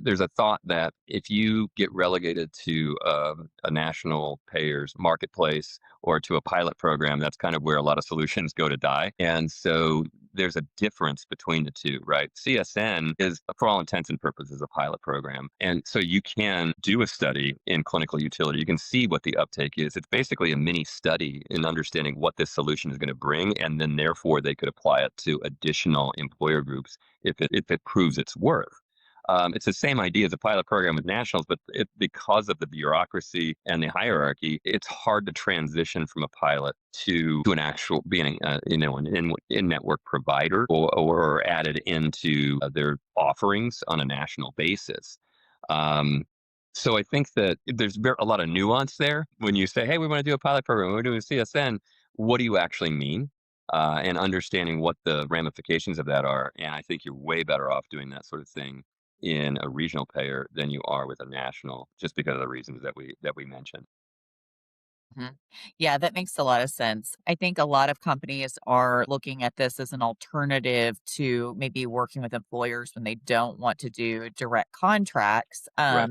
There's a thought that if you get relegated to a national payers marketplace or to a pilot program, that's kind of where a lot of solutions go to die. And so there's a difference between the two, right? CSN is, for all intents and purposes, a pilot program. And so you can do a study in clinical utility. You can see what the uptake is. It's basically a mini study in understanding what this solution is going to bring. And then, therefore, they could apply it to additional employer groups if it proves its worth. It's the same idea as a pilot program with nationals, but because of the bureaucracy and the hierarchy, it's hard to transition from a pilot to an actual being, an in-network provider or added into their offerings on a national basis. Um, so I think that there's a lot of nuance there when you say, "Hey, we want to do a pilot program. We're doing a CSN." What do you actually mean? And understanding what the ramifications of that are. And I think you're way better off doing that sort of thing in a regional payer than you are with a national, just because of the reasons that we mentioned. Mhm. Yeah, that makes a lot of sense. I think a lot of companies are looking at this as an alternative to maybe working with employers when they don't want to do direct contracts. Right.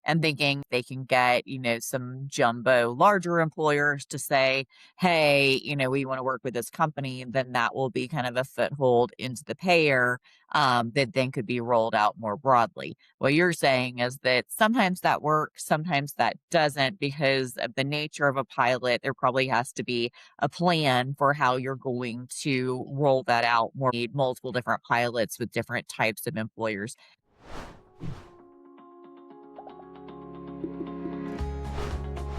And thinking they can get, some jumbo larger employers to say, hey, we want to work with this company, then that will be kind of a foothold into the payer that then could be rolled out more broadly. What you're saying is that sometimes that works, sometimes that doesn't because of the nature of a pilot. There probably has to be a plan for how you're going to roll that out. More need multiple different pilots with different types of employers.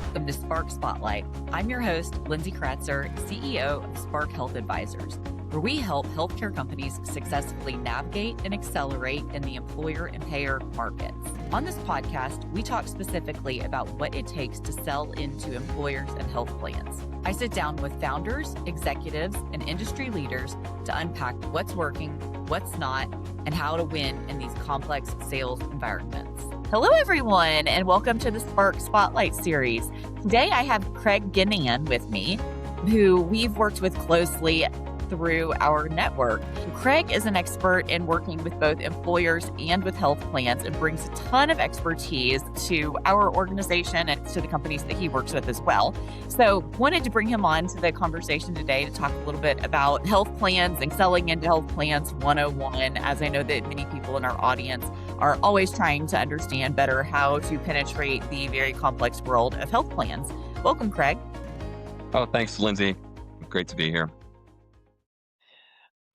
Welcome to Spark Spotlight. I'm your host, Lindsay Kratzer, CEO of Spark Health Advisors, where we help healthcare companies successfully navigate and accelerate in the employer and payer markets. On this podcast, we talk specifically about what it takes to sell into employers and health plans. I sit down with founders, executives, and industry leaders to unpack what's working, what's not, and how to win in these complex sales environments. Hello, everyone, and welcome to the Spark Spotlight series. Today, I have Craig Ginnan with me, who we've worked with closely through our network. Craig is an expert in working with both employers and with health plans and brings a ton of expertise to our organization and to the companies that he works with as well. So wanted to bring him on to the conversation today to talk a little bit about health plans and selling into health plans 101, as I know that many people in our audience are always trying to understand better how to penetrate the very complex world of health plans. Welcome, Craig. Oh, thanks, Lindsay. Great to be here.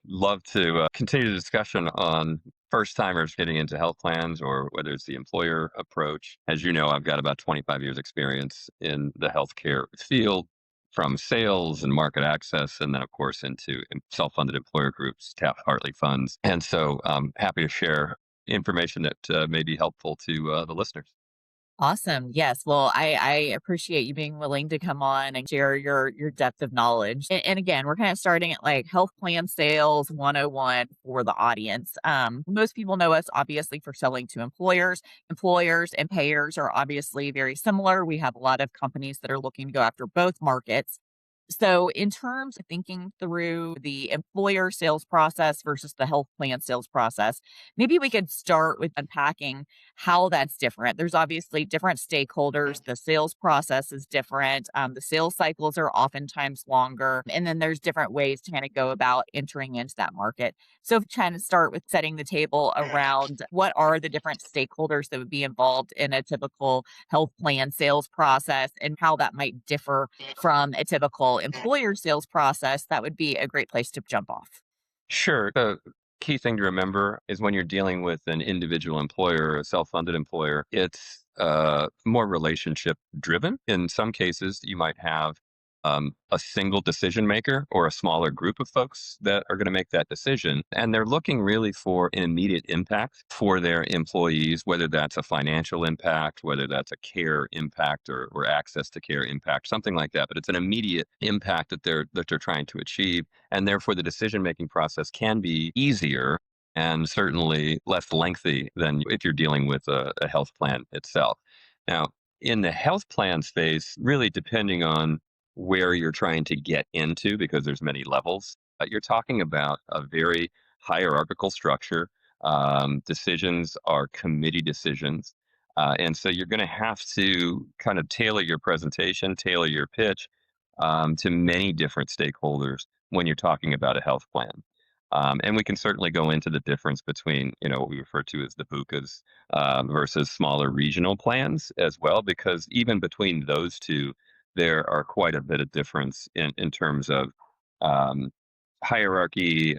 Love to continue the discussion on first timers getting into health plans or whether it's the employer approach. As you know, I've got about 25 years experience in the healthcare field, from sales and market access, and then of course into self-funded employer groups, Taft-Hartley funds. And so I'm happy to share information that may be helpful to the listeners. Awesome. Yes. Well, I appreciate you being willing to come on and share your depth of knowledge. And again, we're kind of starting at like health plan sales 101 for the audience. Most people know us obviously for selling to employers. Employers and payers are obviously very similar. We have a lot of companies that are looking to go after both markets. So, in terms of thinking through the employer sales process versus the health plan sales process, maybe we could start with unpacking how that's different. There's obviously different stakeholders. The sales process is different. The sales cycles are oftentimes longer. And then there's different ways to kind of go about entering into that market. So, trying to start with setting the table around what are the different stakeholders that would be involved in a typical health plan sales process and how that might differ from a typical employer sales process, that would be a great place to jump off. Sure. The key thing to remember is when you're dealing with an individual employer or a self-funded employer, it's more relationship driven. In some cases, you might have a single decision maker or a smaller group of folks that are going to make that decision. And they're looking really for an immediate impact for their employees, whether that's a financial impact, whether that's a care impact or access to care impact, something like that. But it's an immediate impact that they're trying to achieve. And therefore the decision-making process can be easier and certainly less lengthy than if you're dealing with a health plan itself. Now, in the health plan space, really depending on where you're trying to get into, because there's many levels. You're talking about a very hierarchical structure. Decisions are committee decisions. And so you're going to have to kind of tailor your presentation, tailor your pitch to many different stakeholders when you're talking about a health plan. And we can certainly go into the difference between, what we refer to as the BUCAs versus smaller regional plans as well, because even between those two, there are quite a bit of difference in terms of um, hierarchy,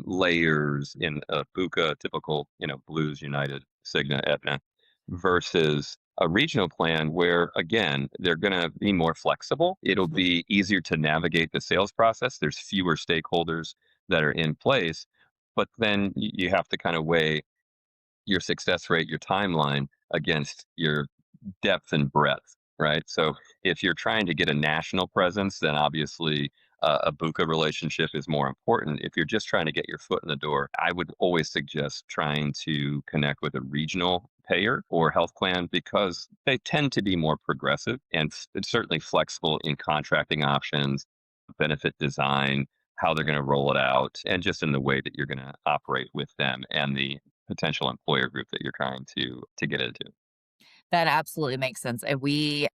layers in a BUCA, typical, Blues, United, Cigna, Aetna, versus a regional plan where, again, they're going to be more flexible. It'll be easier to navigate the sales process. There's fewer stakeholders that are in place, but then you have to kind of weigh your success rate, your timeline against your depth and breadth, right? So if you're trying to get a national presence, then obviously a BUCA relationship is more important. If you're just trying to get your foot in the door, I would always suggest trying to connect with a regional payer or health plan because they tend to be more progressive and certainly flexible in contracting options, benefit design, how they're going to roll it out, and just in the way that you're going to operate with them and the potential employer group that you're trying to get into. That absolutely makes sense, and we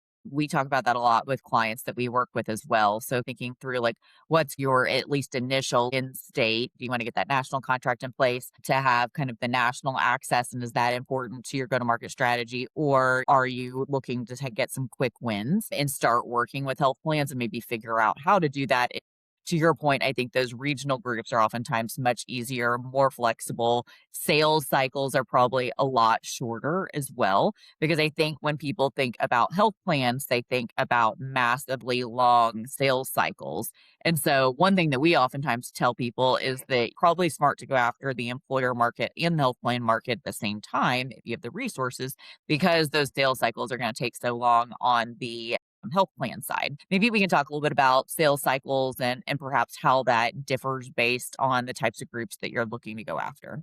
talk about that a lot with clients that we work with as well, so thinking through, like, what's your at least initial end state? Do you wanna get that national contract in place to have kind of the national access, and is that important to your go-to-market strategy, or are you looking to get some quick wins and start working with health plans and maybe figure out how to do that? To your point, I think those regional groups are oftentimes much easier, more flexible. Sales cycles are probably a lot shorter as well. Because I think when people think about health plans, they think about massively long sales cycles. And so, one thing that we oftentimes tell people is that probably smart to go after the employer market and the health plan market at the same time if you have the resources, because those sales cycles are going to take so long on the health plan side. Maybe we can talk a little bit about sales cycles and perhaps how that differs based on the types of groups that you're looking to go after.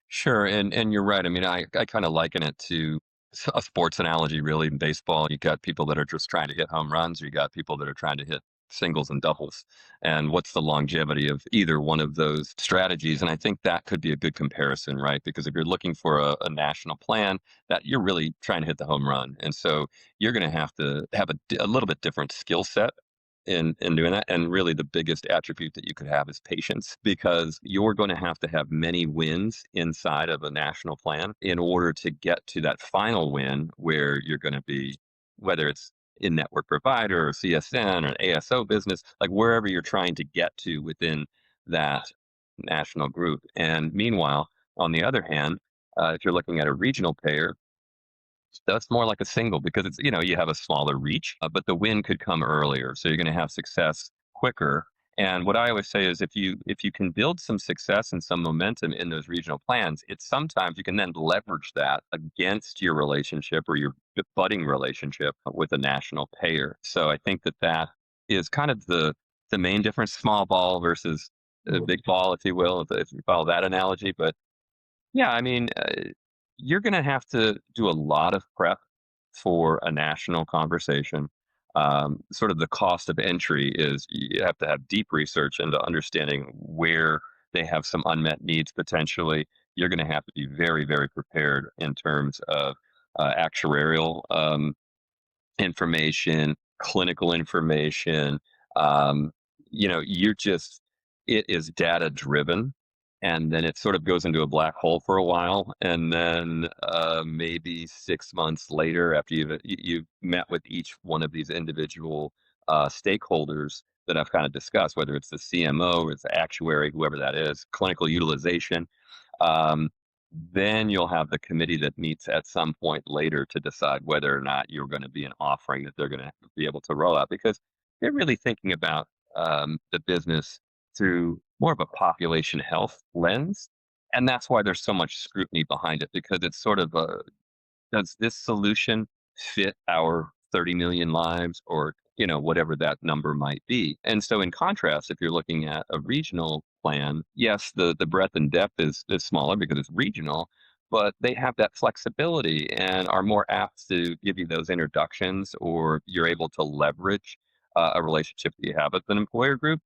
Sure, and you're right. I mean, I kind of liken it to a sports analogy, really. In baseball, you got people that are just trying to hit home runs. You got people that are trying to hit singles and doubles. And what's the longevity of either one of those strategies? And I think that could be a good comparison, right? Because if you're looking for a national plan, that you're really trying to hit the home run, and so you're going to have a little bit different skill set in doing that. And really, the biggest attribute that you could have is patience because you're going to have many wins inside of a national plan in order to get to that final win where you're going to be, whether it's in network provider or CSN or an ASO business, like wherever you're trying to get to within that national group. And meanwhile, on the other hand, if you're looking at a regional payer, that's more like a single because it's, you have a smaller reach, but the win could come earlier. So you're going to have success quicker. And what I always say is if you can build some success and some momentum in those regional plans, it's sometimes you can then leverage that against your relationship or your budding relationship with a national payer. So I think that is kind of the main difference, small ball versus a big ball, if you will, if you follow that analogy. But yeah, I mean, you're going to have to do a lot of prep for a national conversation. Sort of the cost of entry is you have to have deep research into understanding where they have some unmet needs potentially. You're going to have to be very, very prepared in terms of actuarial information, clinical information. Um, you're just, it is data driven. And then it sort of goes into a black hole for a while. And then maybe 6 months later, after you've met with each one of these individual stakeholders that I've kind of discussed, whether it's the CMO or it's the actuary, whoever that is, clinical utilization, um, then you'll have the committee that meets at some point later to decide whether or not you're going to be an offering that they're going to be able to roll out because they're really thinking about the business through more of a population health lens. And that's why there's so much scrutiny behind it because it's sort of a does this solution fit our 30 million lives or whatever that number might be. And so in contrast, if you're looking at a regional plan, yes, the breadth and depth is smaller because it's regional, but they have that flexibility and are more apt to give you those introductions or you're able to leverage a relationship that you have with an employer group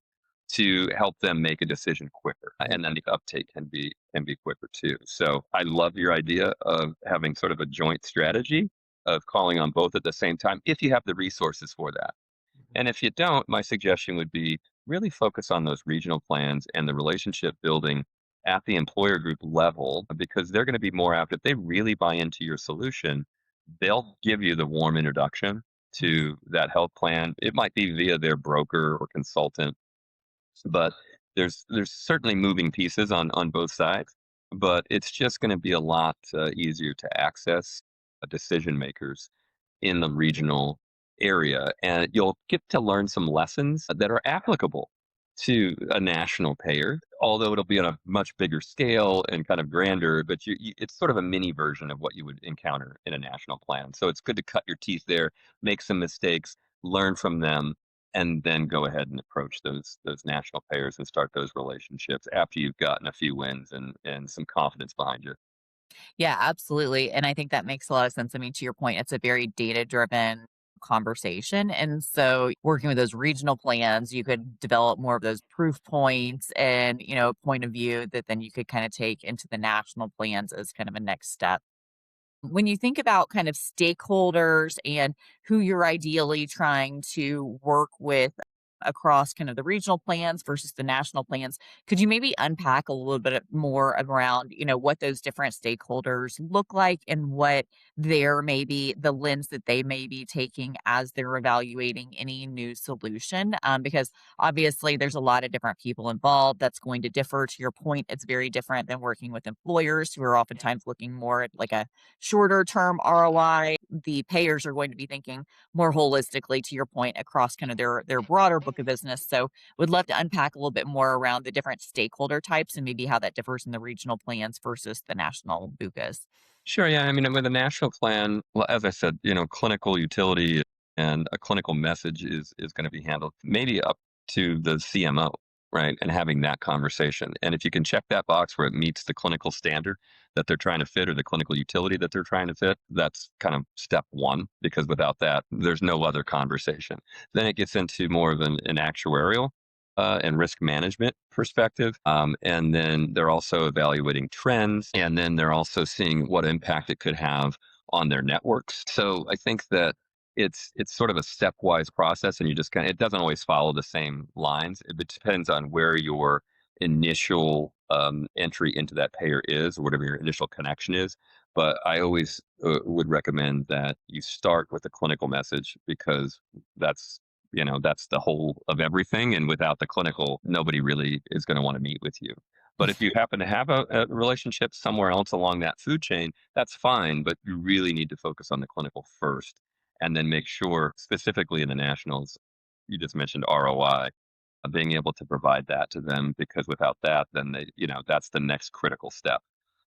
to help them make a decision quicker. And then the uptake can be quicker too. So I love your idea of having sort of a joint strategy of calling on both at the same time if you have the resources for that. And if you don't, my suggestion would be really focus on those regional plans and the relationship building at the employer group level because they're going to be more apt if they really buy into your solution, they'll give you the warm introduction to that health plan. It might be via their broker or consultant, but there's certainly moving pieces on both sides, but it's just going to be a lot easier to access decision makers in the regional area, and you'll get to learn some lessons that are applicable to a national payer, although it'll be on a much bigger scale and kind of grander, but it's sort of a mini version of what you would encounter in a national plan. So it's good to cut your teeth there, make some mistakes, learn from them, and then go ahead and approach those national payers and start those relationships after you've gotten a few wins and some confidence behind you. Yeah, absolutely. And I think that makes a lot of sense. I mean, to your point, it's a very data driven conversation. And so working with those regional plans, you could develop more of those proof points and, point of view that then you could kind of take into the national plans as kind of a next step. When you think about kind of stakeholders and who you're ideally trying to work with across kind of the regional plans versus the national plans, could you maybe unpack a little bit more around, what those different stakeholders look like and what their maybe the lens that they may be taking as they're evaluating any new solution? Because obviously there's a lot of different people involved that's going to differ. To your point, it's very different than working with employers who are oftentimes looking more at like a shorter term ROI. The payers are going to be thinking more holistically, to your point, across kind of their broader book of business. So would love to unpack a little bit more around the different stakeholder types and maybe how that differs in the regional plans versus the national BUCAs. Sure, yeah. I mean, with a national plan, well, as I said, clinical utility and a clinical message is going to be handled maybe up to the CMO, right? And having that conversation. And if you can check that box where it meets the clinical standard that they're trying to fit or the clinical utility that they're trying to fit, that's kind of step one, because without that, there's no other conversation. Then it gets into more of an actuarial and risk management perspective. And then they're also evaluating trends, and then they're also seeing what impact it could have on their networks. So I think that it's sort of a stepwise process, and you just kind of it doesn't always follow the same lines. It depends on where your initial entry into that payer is, or whatever your initial connection is. But I always would recommend that you start with the clinical message because that's that's the whole of everything. And without the clinical, nobody really is going to want to meet with you. But if you happen to have a relationship somewhere else along that food chain, that's fine. But you really need to focus on the clinical first and then make sure, specifically in the nationals, you just mentioned ROI, being able to provide that to them because without that, then that's the next critical step.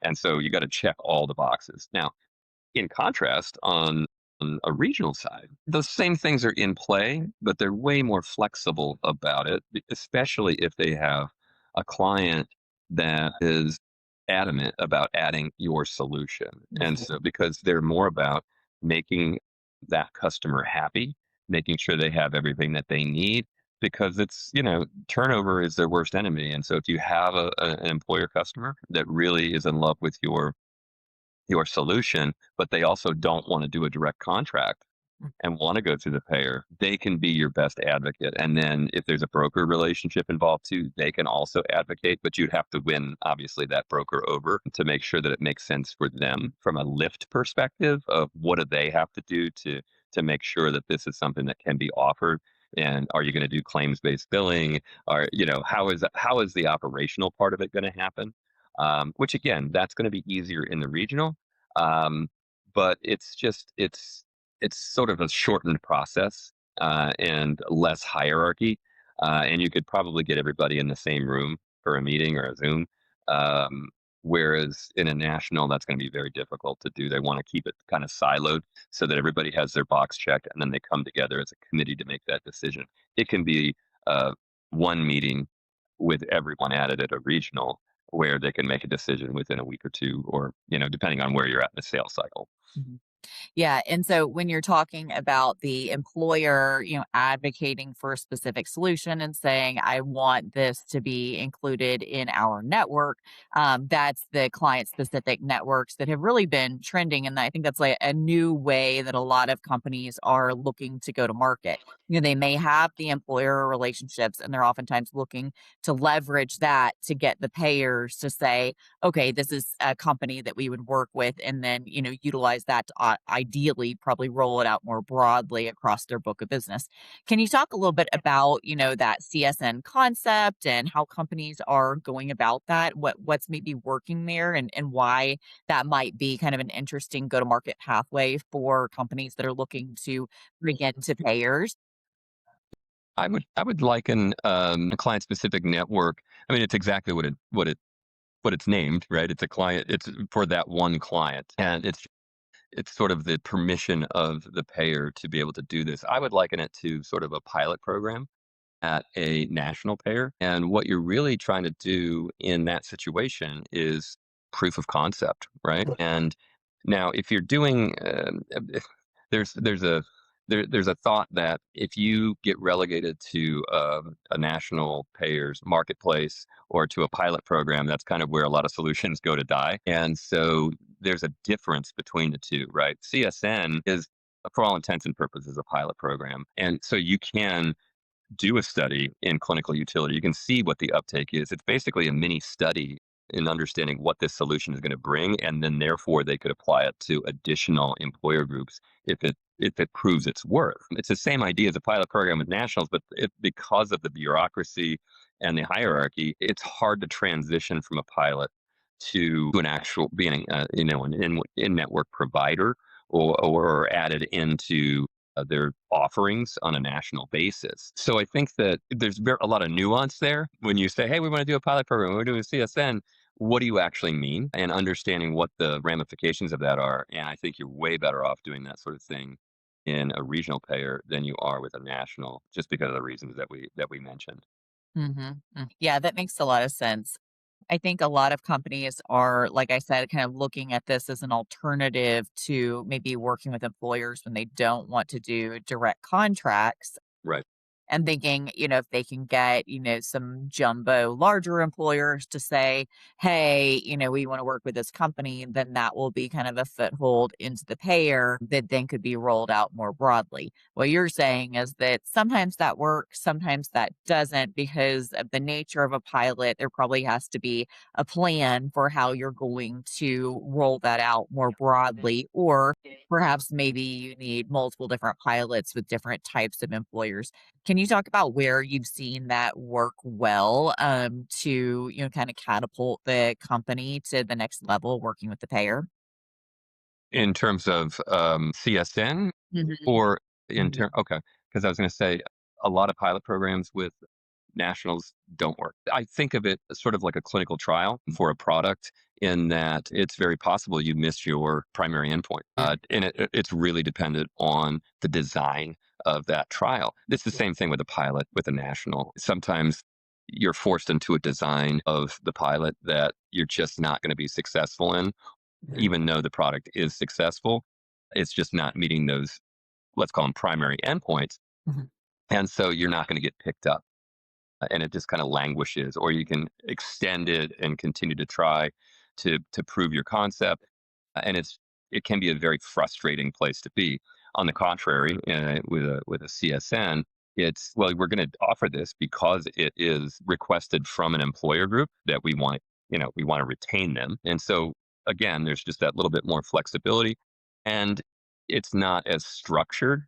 And so you got to check all the boxes. Now, in contrast, on a regional side, those same things are in play, but they're way more flexible about it, especially if they have a client that is adamant about adding your solution. And so, because they're more about making that customer happy, making sure they have everything that they need, because turnover is their worst enemy. And so, if you have an employer customer that really is in love with your solution, but they also don't want to do a direct contract and want to go through the payer, they can be your best advocate. And then if there's a broker relationship involved too, they can also advocate, but you'd have to win, obviously, that broker over to make sure that it makes sense for them from a lift perspective of what do they have to do to make sure that this is something that can be offered. And are you going to do claims-based billing? Or, how is the operational part of it going to happen? Which again, that's going to be easier in the regional. Um, but it's sort of a shortened process and less hierarchy, and you could probably get everybody in the same room for a meeting or a Zoom. Um, Whereas in a national, that's going to be very difficult to do. They want to keep it kind of siloed so that everybody has their box checked, and then they come together as a committee to make that decision. It can be one meeting with everyone at it at a regional where they can make a decision within a week or two, or depending on where you're at in the sales cycle. Yeah, and so when you're talking about the employer, advocating for a specific solution and saying, "I want this to be included in our network," that's the client-specific networks that have really been trending, and I think that's, like, a new way that a lot of companies are looking to go to market. They may have the employer relationships, and they're oftentimes looking to leverage that to get the payers to say, okay, this is a company that we would work with, and then, utilize that to ideally probably roll it out more broadly across their book of business. Can you talk a little bit about, that CSN concept and how companies are going about that? What's maybe working there and why that might be kind of an interesting go-to-market pathway for companies that are looking to bring into payers? I would liken a client specific network. I mean, it's exactly what it's named, right? It's a client. It's for that one client, and it's sort of the permission of the payer to be able to do this. I would liken it to sort of a pilot program at a national payer. And what you're really trying to do in that situation is proof of concept, right? And now, if you're doing, if there's a there's a thought that if you get relegated to a national payer's marketplace or to a pilot program, that's kind of where a lot of solutions go to die. And so there's a difference between the two, right? CSN is, for all intents and purposes, a pilot program, and so you can do a study in clinical utility. You can see what the uptake is. It's basically a mini study in understanding what this solution is going to bring, and then therefore they could apply it to additional employer groups if it proves its worth. It's the same idea as a pilot program with nationals, but because of the bureaucracy and the hierarchy, it's hard to transition from a pilot to an actual being, an in network provider or added into their offerings on a national basis. So I think that there's a lot of nuance there when you say, "Hey, we want to do a pilot program. We're doing a CSN." What do you actually mean? And understanding what the ramifications of that are. And I think you're way better off doing that sort of thing in a regional payer than you are with a national, just because of the reasons that we mentioned. Yeah, that makes a lot of sense. I think a lot of companies are, like I said, kind of looking at this as an alternative to maybe working with employers when they don't want to do direct contracts Right. and thinking, if they can get, some jumbo larger employers to say, hey, we want to work with this company, then that will be kind of a foothold into the payer that then could be rolled out more broadly. What you're saying is that sometimes that works, sometimes that doesn't, because of the nature of a pilot. There probably has to be a plan for how you're going to roll that out more broadly, or perhaps maybe you need multiple different pilots with different types of employers. Can you talk about where you've seen that work well, to, kind of catapult the company to the next level working with the payer? In terms of CSN Mhm. or in term, okay, because I was going to say a lot of pilot programs with nationals don't work. I think of it as sort of like a clinical trial for a product in that it's very possible you miss your primary endpoint. And it's really dependent on the design of that trial. It's the same thing with a pilot with a national. Sometimes you're forced into a design of the pilot that you're just not going to be successful in, even though the product is successful. It's just not meeting those, let's call them primary endpoints. Mhm. And so you're not going to get picked up and it just kind of languishes, or you can extend it and continue to try to prove your concept, and it can be a very frustrating place to be. On the contrary, with a CSN, it's, well, we're going to offer this because it is requested from an employer group that we want to retain them, and so again, there's just that little bit more flexibility, and it's not as structured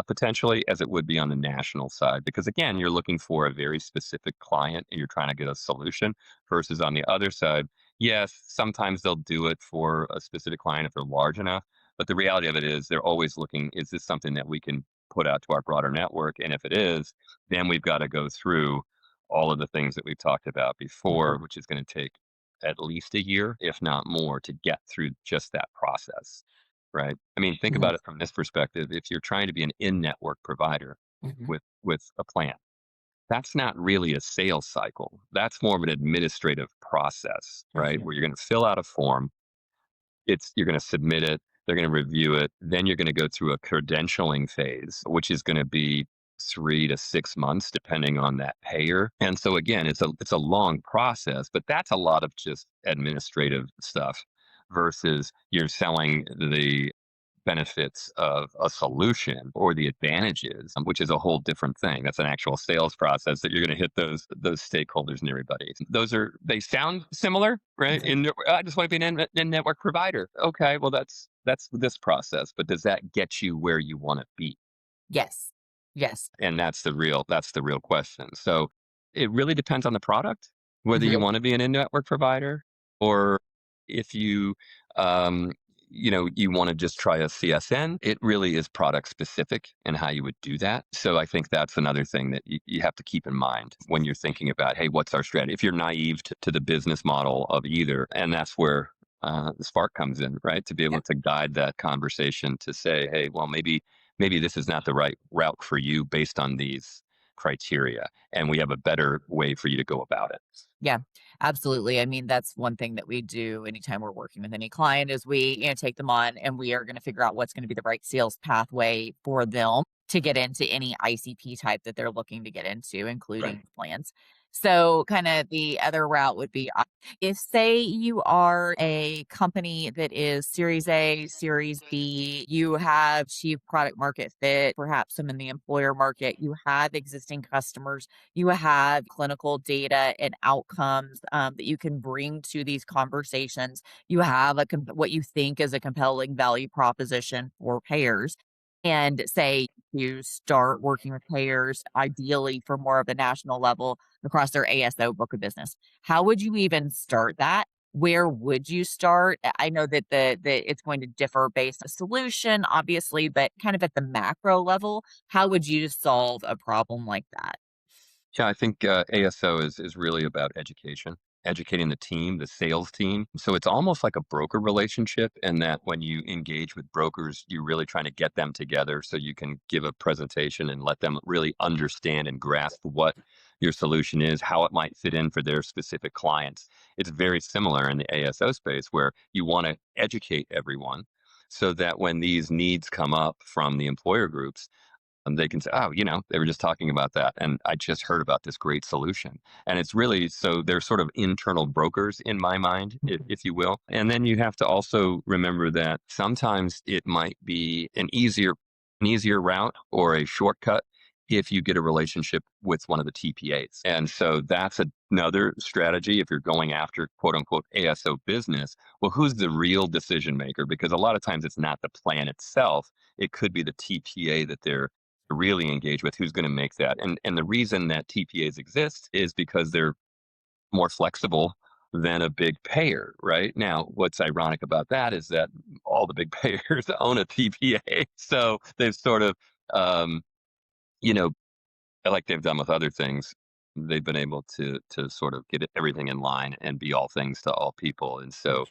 potentially as it would be on the national side. Because again, you're looking for a very specific client and you're trying to get a solution versus on the other side. Yes, sometimes they'll do it for a specific client if they're large enough. But the reality of it is they're always looking, is this something that we can put out to our broader network? And if it is, then we've got to go through all of the things that we've talked about before, which is going to take at least a year, if not more, to get through just that process. Right. I mean, think Mhm. about it from this perspective. If you're trying to be an in-network provider Mhm. with a plan, that's not really a sales cycle. That's more of an administrative process, right? Mhm. Where you're going to fill out a form, you're going to submit it. They're going to review it. Then you're going to go through a credentialing phase, which is going to be 3 to 6 months, depending on that payer. And so again, it's a long process, but that's a lot of just administrative stuff versus you're selling the benefits of a solution or the advantages, which is a whole different thing. That's an actual sales process that you're going to hit those stakeholders and everybody. They sound similar, right? I just want to be an in-network provider. Okay, well that's this process, but does that get you where you want to be? Yes. Yes. And that's the real question. So it really depends on the product, whether you Mhm. want to be an in-network provider or if um, you want to just try a CSN. It really is product specific and how you would do that. So I think that's another thing that you have to keep in mind when you're thinking about, hey, what's our strategy? If you're naive to the business model of either, and that's where the spark comes in, right? To be Yeah. able to guide that conversation to say, hey, well, maybe this is not the right route for you based on these criteria, and we have a better way for you to go about it. Yeah, absolutely. I mean, that's one thing that we do anytime we're working with any client is we, take them on and we are going to figure out what's going to be the right sales pathway for them to get into any ICP type that they're looking to get into, Right. including plans. So, kind of the other route would be if, say, you are a company that is Series A, Series B, you have achieved product market fit, perhaps some in the employer market, you have existing customers, you have clinical data and outcomes that you can bring to these conversations. You have what you think is a compelling value proposition for payers. And say you start working with payers, ideally for more of a national level across their ASO book of business. How would you even start that? Where would you start? I know that the it's going to differ based on solution, obviously, but kind of at the macro level, how would you solve a problem like that? Yeah, I think ASO is really about education, educating the team, the sales team. So it's almost like a broker relationship, in that when you engage with brokers, you're really trying to get them together so you can give a presentation and let them really understand and grasp what your solution is, how it might fit in for their specific clients. It's very similar in the ASO space where you want to educate everyone so that when these needs come up from the employer groups, and they can say, "Oh, they were just talking about that, and I just heard about this great solution." And it's really so they're sort of internal brokers in my mind, if you will. And then you have to also remember that sometimes it might be an easier route or a shortcut if you get a relationship with one of the TPAs. And so that's another strategy if you're going after quote unquote ASO business. Well, who's the real decision maker? Because a lot of times it's not the plan itself. It could be the TPA that they're really engage with, who's going to make that. And the reason that TPAs exist is because they're more flexible than a big payer. Right now, what's ironic about that is that all the big payers own a TPA, so they've sort of um, you know like they've done with other things, they've been able to sort of get everything in line and be all things to all people. And so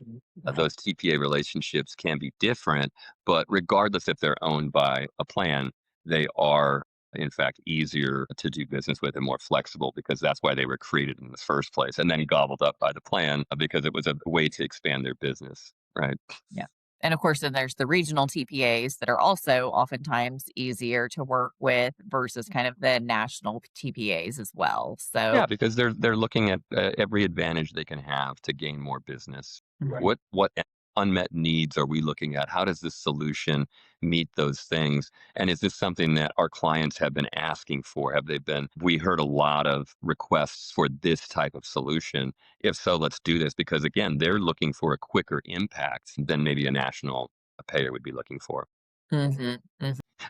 those TPA relationships can be different, but regardless if they're owned by a plan, they are in fact easier to do business with and more flexible because that's why they were created in the first place and then gobbled up by the plan because it was a way to expand their business, right? Yeah. And of course, then there's the regional TPAs that are also oftentimes easier to work with versus kind of the national TPAs as well. So, Yeah, because they're looking at every advantage they can have to gain more business. right. What unmet needs are we looking at? How does this solution meet those things? And is this something that our clients have been asking for? Have they been? We heard a lot of requests for this type of solution. If so, let's do this because again, they're looking for a quicker impact than maybe a national payer would be looking for. Hmm. Hmm.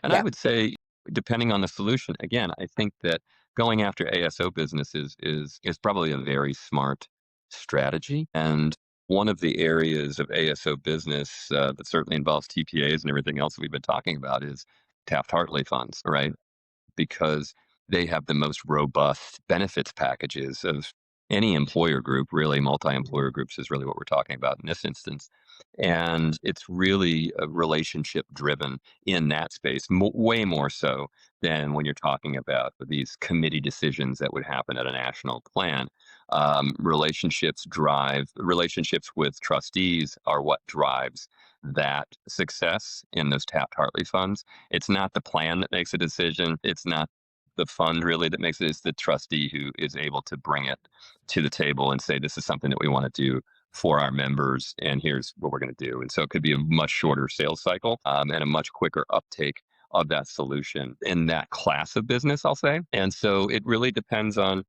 And I Yeah. would say, depending on the solution, again, I think that going after ASO business is probably a very smart strategy. And one of the areas of ASO business that certainly involves TPAs and everything else that we've been talking about is Taft-Hartley funds, right? Because they have the most robust benefits packages of any employer group, really. Multi-employer groups is really what we're talking about in this instance. And it's really relationship driven in that space, way more so than when you're talking about these committee decisions that would happen at a national plan. Relationships with trustees are what drives that success in those Taft-Hartley funds. It's not the plan that makes a decision. It's not the fund really that makes it. It's the trustee who is able to bring it to the table and say, this is something that we want to do for our members, and here's what we're going to do. And so it could be a much shorter sales cycle, and a much quicker uptake of that solution in that class of business, I'll say. And so it really depends on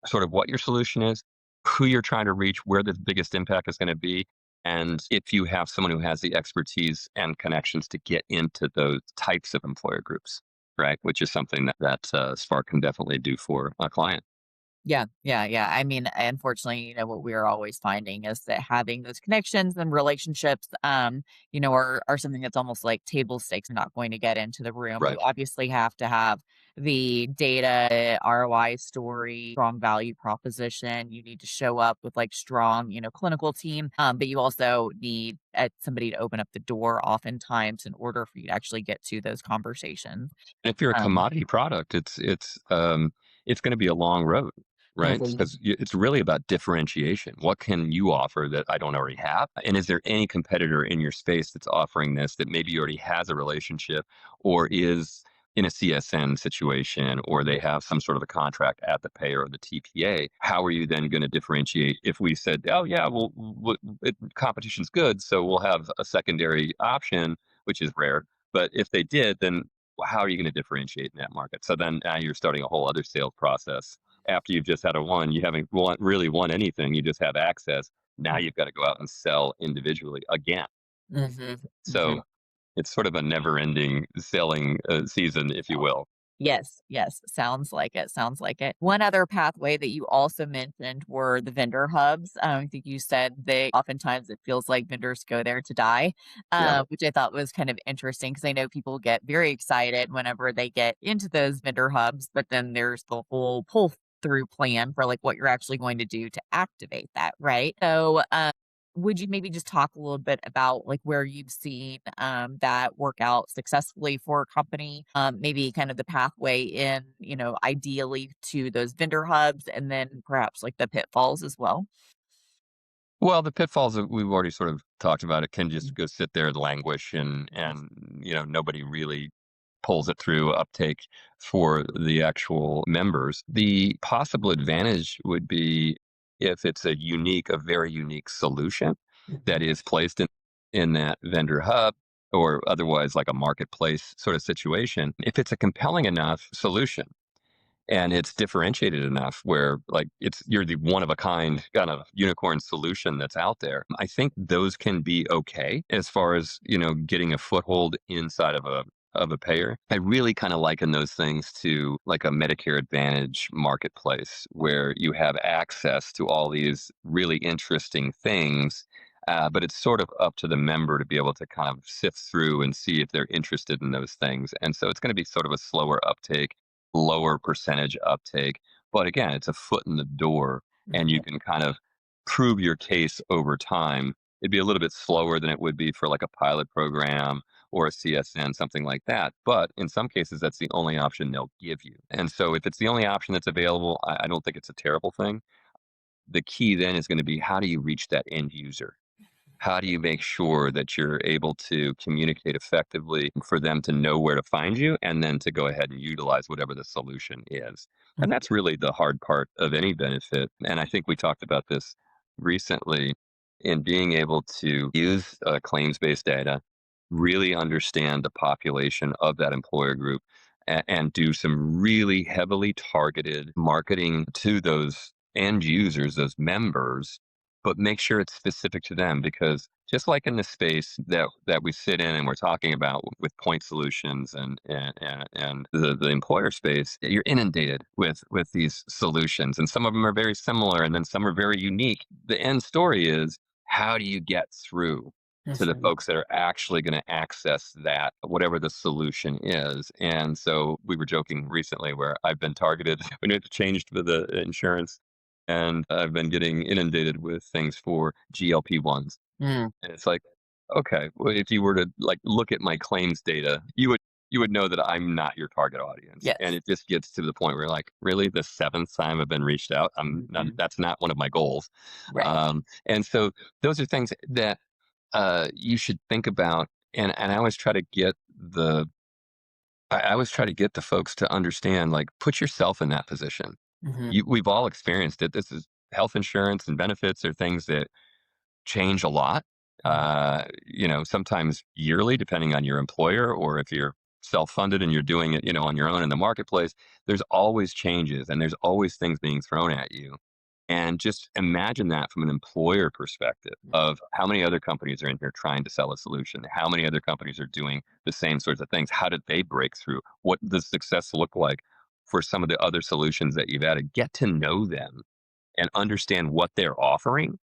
sort of what your solution is, who you're trying to reach, where the biggest impact is going to be, and if you have someone who has the expertise and connections to get into those types of employer groups, right? Which is something that Spark can definitely do for a client. Yeah, yeah, yeah. I mean, unfortunately, what we're always finding is that having those connections and relationships, are something that's almost like table stakes. Not going to get into the room. You Right. obviously have to have the data, ROI story, strong value proposition. You need to show up with like strong, clinical team. But you also need somebody to open up the door oftentimes in order for you to actually get to those conversations. And if you're a Um, commodity product, it's going to be a long road, right? mhm, Because it's really about differentiation. What can you offer that I don't already have? And is there any competitor in your space that's offering this that maybe already has a relationship or is in a CSN situation, or they have some sort of a contract at the payer or the TPA? How are you then going to differentiate if we said, oh, yeah, well, competition's good, so we'll have a secondary option, which is rare. But if they did, then how are you going to differentiate in that market? So then now you're starting a whole other sales process. After you've just had a one, you haven't really won anything. You just have access. Now you've got to go out and sell individually again. mhm, So mhm. it's sort of a never-ending selling season, if you will. Yes, yes, sounds like it, sounds like it. One other pathway that you also mentioned were the vendor hubs. I think you said they oftentimes it feels like vendors go there to die, Yeah. which I thought was kind of interesting because I know people get very excited whenever they get into those vendor hubs, but then there's the whole pull through plan for like what you're actually going to do to activate that, right? So, would you maybe just talk a little bit about like where you've seen that work out successfully for a company? Maybe kind of the pathway in, ideally to those vendor hubs, and then perhaps like the pitfalls as well. Well, the pitfalls that we've already sort of talked about, it can just go sit there and languish, and nobody really pulls it through uptake for the actual members. The possible advantage would be if it's a very unique solution that Mhm. is placed in that vendor hub or otherwise like a marketplace sort of situation. If it's a compelling enough solution and it's differentiated enough where like you're the one of a kind kind of unicorn solution that's out there, I think those can be okay as far as getting a foothold inside of a payer. I really kind of liken those things to like a Medicare Advantage marketplace where you have access to all these really interesting things, but it's sort of up to the member to be able to kind of sift through and see if they're interested in those things. And so it's going to be sort of a slower uptake, lower percentage uptake. But again, it's a foot in the door, and you Mhm. can kind of prove your case over time. It'd be a little bit slower than it would be for like a pilot program or a CSN, something like that. But in some cases, that's the only option they'll give you. And so if it's the only option that's available, I don't think it's a terrible thing. The key then is going to be how do you reach that end user? How do you make sure that you're able to communicate effectively for them to know where to find you and then to go ahead and utilize whatever the solution is? And that's really the hard part of any benefit. And I think we talked about this recently in being able to use claims based data, really understand the population of that employer group, and do some really heavily targeted marketing to those end users, those members, but make sure it's specific to them because just like in the space that we sit in and we're talking about with point solutions and the employer space, you're inundated with these solutions, and some of them are very similar and then some are very unique. The end story is how do you get through to the Mhm. folks that are actually going to access that, whatever the solution is. And so we were joking recently where I've been targeted when it changed for the insurance, and I've been getting inundated with things for GLP-1s. Mm, And it's like, okay, well, if you were to like look at my claims data, you would know that I'm not your target audience. And yes. it just gets to the point where like, really, the seventh time I've been reached out, I'm not, Mhm. that's not one of my goals. Right. And so those are things that You should think about, and I always try to get the I always try to get the folks to understand, like, put yourself in that position. Hmm. We've all experienced it. This is health insurance and benefits are things that change a lot. Sometimes yearly, depending on your employer, or if you're self-funded and you're doing it, on your own in the marketplace. There's always changes, and there's always things being thrown at you. And just imagine that from an employer perspective of how many other companies are in here trying to sell a solution. How many other companies are doing the same sorts of things? How did they break through? What does success look like for some of the other solutions that you've added? Get to know them and understand what they're offering,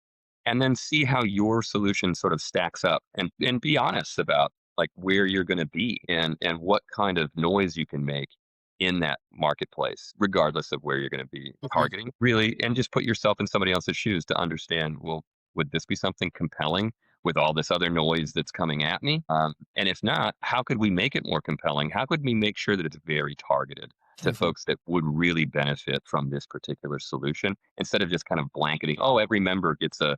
and then see how your solution sort of stacks up, and be honest about, like, where you're going to be, and what kind of noise you can make in that marketplace regardless of where you're going to be Hmm. targeting, really. And just put yourself in somebody else's shoes to understand, well, would this be something compelling with all this other noise that's coming at me? And if not, how could we make it more compelling? How could we make sure that it's very targeted to Hmm. folks that would really benefit from this particular solution, instead of just kind of blanketing, oh, every member gets an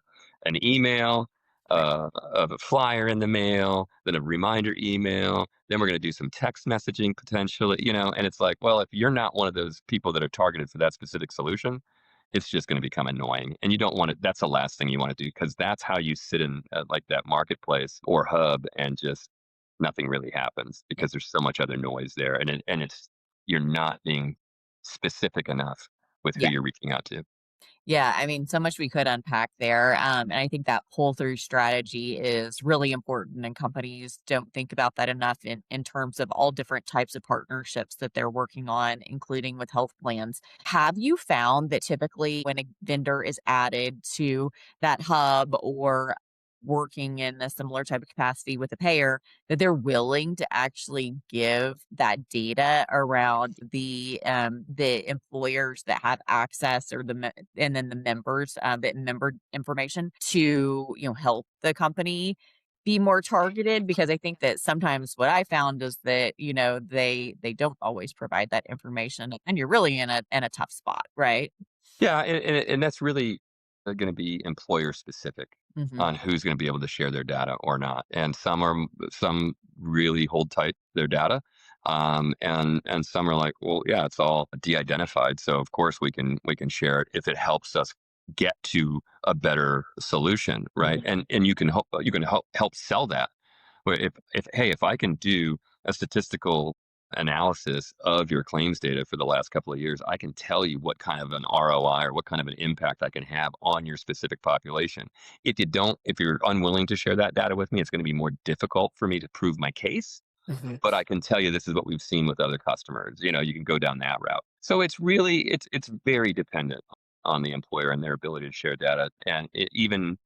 email, Right. of a flyer in the mail, then a reminder email, then we're going to do some text messaging potentially, and it's like, well, if you're not one of those people that are targeted for that specific solution, it's just going to become annoying. And you don't want it. That's the last thing you want to do, because that's how you sit in, like, that marketplace or hub, and just nothing really happens Yeah. because there's so much other noise there. And you're not being specific enough with who Yeah. you're reaching out to. Yeah, I mean, so much we could unpack there. And I think that pull through strategy is really important, and companies don't think about that enough in terms of all different types of partnerships that they're working on, including with health plans. Have you found that typically when a vendor is added to that hub or working in a similar type of capacity with a payer, that they're willing to actually give that data around the employers that have access, or and then the members, the member information to, help the company be more targeted? Because I think that sometimes what I found is that, they don't always provide that information, and you're really in a tough spot, right? Yeah, and that's really going to be employer specific Hmm. on who's going to be able to share their data or not. And some really hold tight their data, and some are like, well, yeah, it's all de-identified, so of course we can share it if it helps us get to a better solution, right? And you can help sell that. Where if hey, if I can do a statistical analysis of your claims data for the last couple of years, I can tell you what kind of an ROI or what kind of an impact I can have on your specific population. If you're unwilling to share that data with me, it's going to be more difficult for me to prove my case. Hmm. But I can tell you this is what we've seen with other customers. You can go down that route. So it's very dependent on the employer and their ability to share data, and even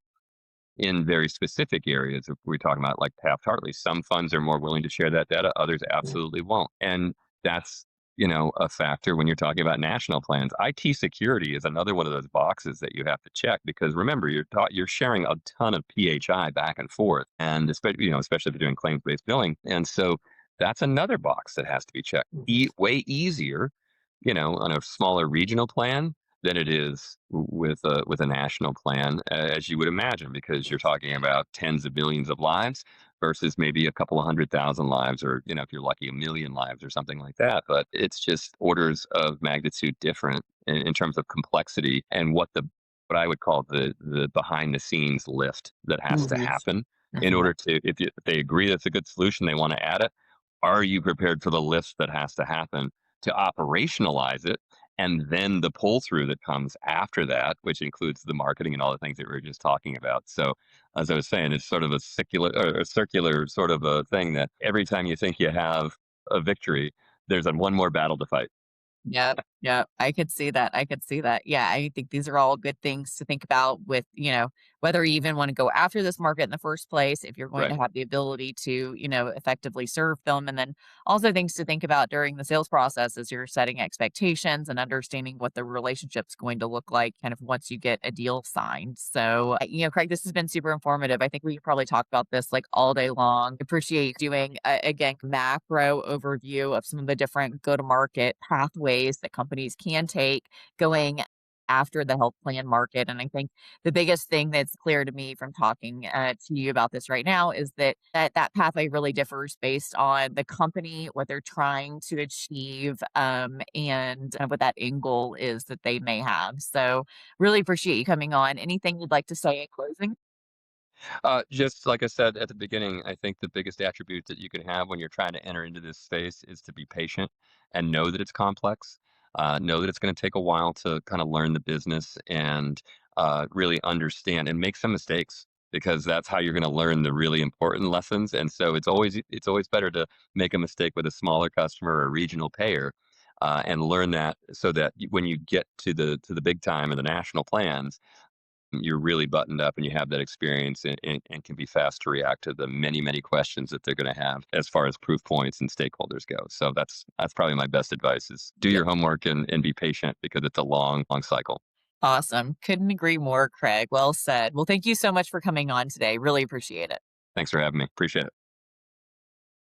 in very specific areas. If we're talking about like Taft-Hartley, some funds are more willing to share that data, others absolutely won't. And that's, a factor when you're talking about national plans. IT security is another one of those boxes that you have to check, because remember, you're sharing a ton of PHI back and forth, and especially if you're doing claims-based billing. And so that's another box that has to be checked. Way easier, on a smaller regional plan than it is with a national plan, as you would imagine, because you're talking about tens of millions of lives versus maybe a couple of 100,000 lives, or if you're lucky, a million lives or something like that. But it's just orders of magnitude different in terms of complexity, and what I would call the behind the scenes lift that has to Hmm. happen in Hmm. order to, if they agree that's a good solution, they want to add it. Are you prepared for the lift that has to happen to operationalize it, and then the pull through that comes after that, which includes the marketing and all the things that we were just talking about? So, as I was saying, it's sort of a circular sort of a thing, that every time you think you have a victory, there's one more battle to fight. Yep, yep. I could see that. I could see that. Yeah, I think these are all good things to think about with, whether you even want to go after this market in the first place, if you're going to Right. have the ability to, effectively serve them. And then also things to think about during the sales process as you're setting expectations and understanding what the relationship's going to look like kind of once you get a deal signed. So, Craig, this has been super informative. I think we could probably talk about this like all day long. Appreciate doing, again, macro overview of some of the different go to market pathways that companies can take going after the health plan market. And I think the biggest thing that's clear to me from talking to you about this right now is that pathway really differs based on the company, what they're trying to achieve, and what that end goal is that they may have. So, really appreciate you coming on. Anything you'd like to say in closing? Just like I said at the beginning, I think the biggest attribute that you can have when you're trying to enter into this space is to be patient and know that it's complex. Know that it's going to take a while to kind of learn the business and really understand and make some mistakes because that's how you're going to learn the really important lessons. And so it's always better to make a mistake with a smaller customer or a regional payer. And learn that so that when you get to the big time of the national plans, you're really buttoned up and you have that experience and can be fast to react to the many, many questions that they're going to have as far as proof points and stakeholders go. So that's probably my best advice is do Yeah. your homework and be patient because it's a long, long cycle. Awesome. Couldn't agree more, Craig. Well said. Well, thank you so much for coming on today. Really appreciate it. Thanks for having me. Appreciate it.